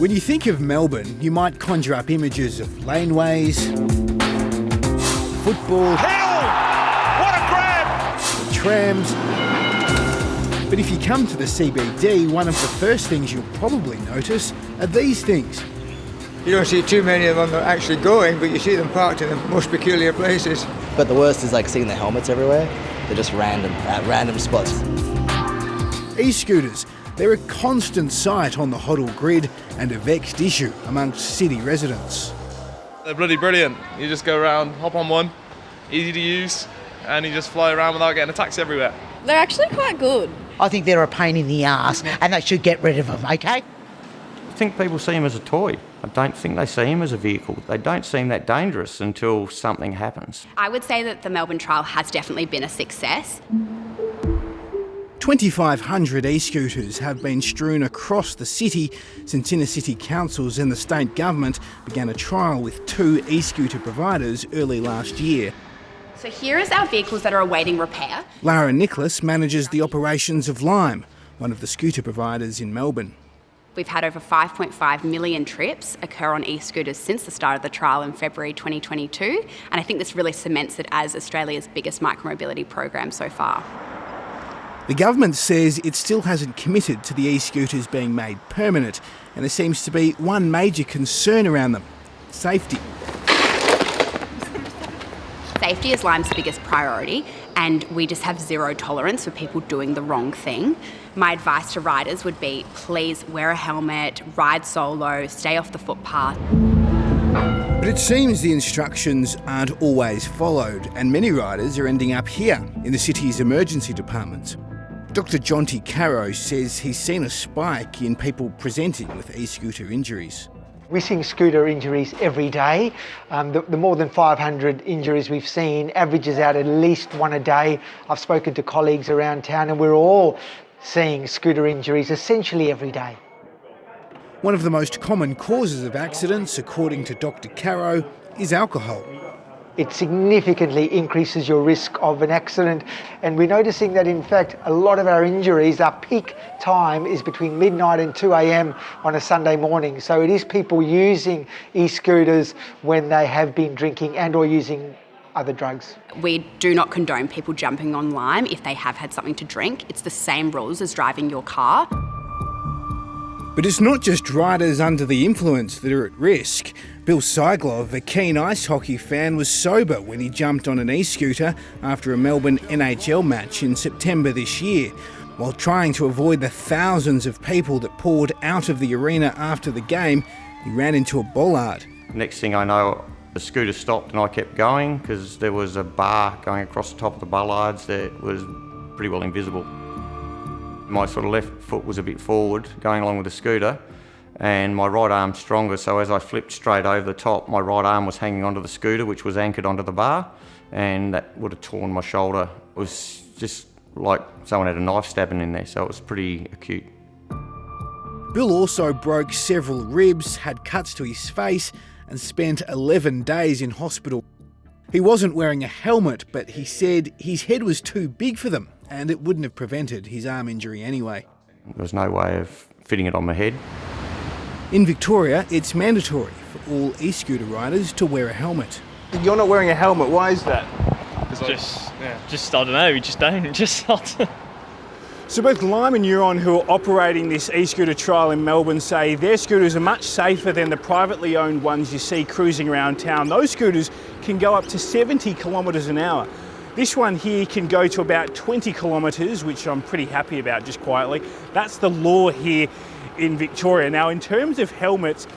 When you think of Melbourne, you might conjure up images of laneways, football, Hell! What a grab! trams. But if you come to the CBD, one of the first things you'll probably notice are these things. You don't see too many of them that are actually going, but you see them parked in the most peculiar places. But the worst is like seeing the helmets everywhere. They're just random, at random spots. E-scooters. They're a constant sight on the Hoddle grid and a vexed issue amongst city residents. They're bloody brilliant. You just go around, hop on one, easy to use, and you just fly around without getting a taxi everywhere. They're actually quite good. I think they're a pain in the arse and they should get rid of them, okay? I think people see them as a toy. I don't think they see them as a vehicle. They don't seem that dangerous until something happens. I would say that the Melbourne trial has definitely been a success. 2,500 e-scooters have been strewn across the city since inner city councils and the state government began a trial with 2 e-scooter providers early last year. So here is our vehicles that are awaiting repair. Lara Nicholas manages the operations of Lime, one of the scooter providers in Melbourne. We've had over 5.5 million trips occur on e-scooters since the start of the trial in February 2022, and I think this really cements it as Australia's biggest micromobility program so far. The government says it still hasn't committed to the e-scooters being made permanent, and there seems to be one major concern around them: safety. Safety is Lime's biggest priority, and we just have zero tolerance for people doing the wrong thing. My advice to riders would be, please wear a helmet, ride solo, stay off the footpath. But it seems the instructions aren't always followed, and many riders are ending up here in the city's emergency department. Dr. Caro says he's seen a spike in people presenting with e-scooter injuries. We're seeing scooter injuries every day. The more than 500 injuries we've seen averages out at least one a day. I've spoken to colleagues around town and we're all seeing scooter injuries essentially every day. One of the most common causes of accidents, according to Dr. Caro, is alcohol. It significantly increases your risk of an accident, and we're noticing that in fact a lot of our injuries, our peak time is between midnight and 2 a.m. on a Sunday morning. So it is people using e-scooters when they have been drinking and or using other drugs. We do not condone people jumping on Lime if they have had something to drink. It's the same rules as driving your car. But it's not just riders under the influence that are at risk. Bill Cylo, a keen ice hockey fan, was sober when he jumped on an e-scooter after a Melbourne NHL match in September this year. While trying to avoid the thousands of people that poured out of the arena after the game, he ran into a bollard. Next thing I know, the scooter stopped and I kept going because there was a bar going across the top of the bollards that was pretty well invisible. My sort of left foot was a bit forward going along with the scooter and my right arm stronger, so as I flipped straight over the top, my right arm was hanging onto the scooter, which was anchored onto the bar, and that would have torn my shoulder. It was just like someone had a knife stabbing in there, so it was pretty acute. Bill also broke several ribs, had cuts to his face and spent 11 days in hospital. He wasn't wearing a helmet, but he said his head was too big for them and it wouldn't have prevented his arm injury anyway. There was no way of fitting it on my head. In Victoria, it's mandatory for all e-scooter riders to wear a helmet. You're not wearing a helmet, why is that? Just I don't know, we just don't, just not. So both Lime and Neuron, who are operating this e-scooter trial in Melbourne, say their scooters are much safer than the privately owned ones you see cruising around town. Those scooters can go up to 70 kilometres an hour. This one here can go to about 20 kilometres, which I'm pretty happy about, just quietly. That's the law here in Victoria. Now, in terms of helmets,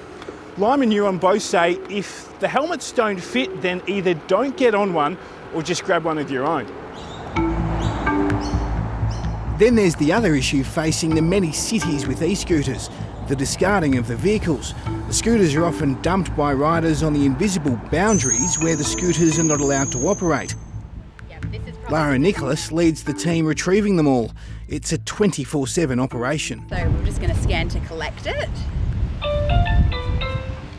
Lime and Neuron both say if the helmets don't fit, then either don't get on one or just grab one of your own. Then there's the other issue facing the many cities with e-scooters, the discarding of the vehicles. The scooters are often dumped by riders on the invisible boundaries where the scooters are not allowed to operate. Lara Nicholas leads the team retrieving them all. It's a 24/7 operation. So we're just going to scan to collect it.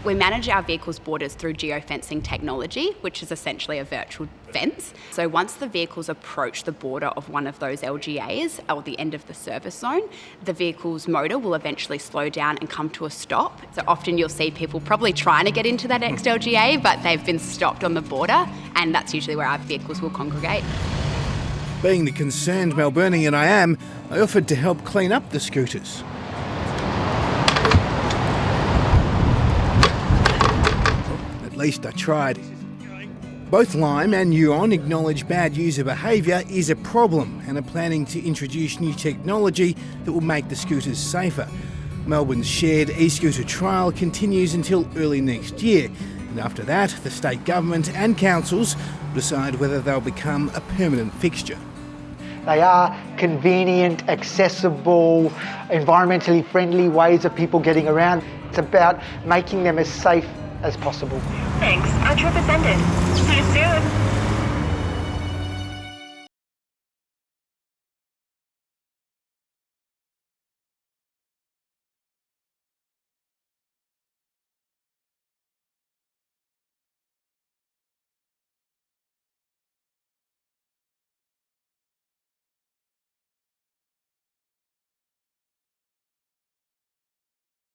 We manage our vehicles' borders through geofencing technology, which is essentially a virtual fence. So once the vehicles approach the border of one of those LGAs, or the end of the service zone, the vehicle's motor will eventually slow down and come to a stop. So often you'll see people probably trying to get into that next LGA, but they've been stopped on the border, and that's usually where our vehicles will congregate. Being the concerned Melburnian I am, I offered to help clean up the scooters. At least I tried. Both Lime and Huron acknowledge bad user behaviour is a problem and are planning to introduce new technology that will make the scooters safer. Melbourne's shared e-scooter trial continues until early next year, and after that, the state government and councils will decide whether they'll become a permanent fixture. They are convenient, accessible, environmentally friendly ways of people getting around. It's about making them as safe as possible. Thanks. Our trip has ended. See you soon.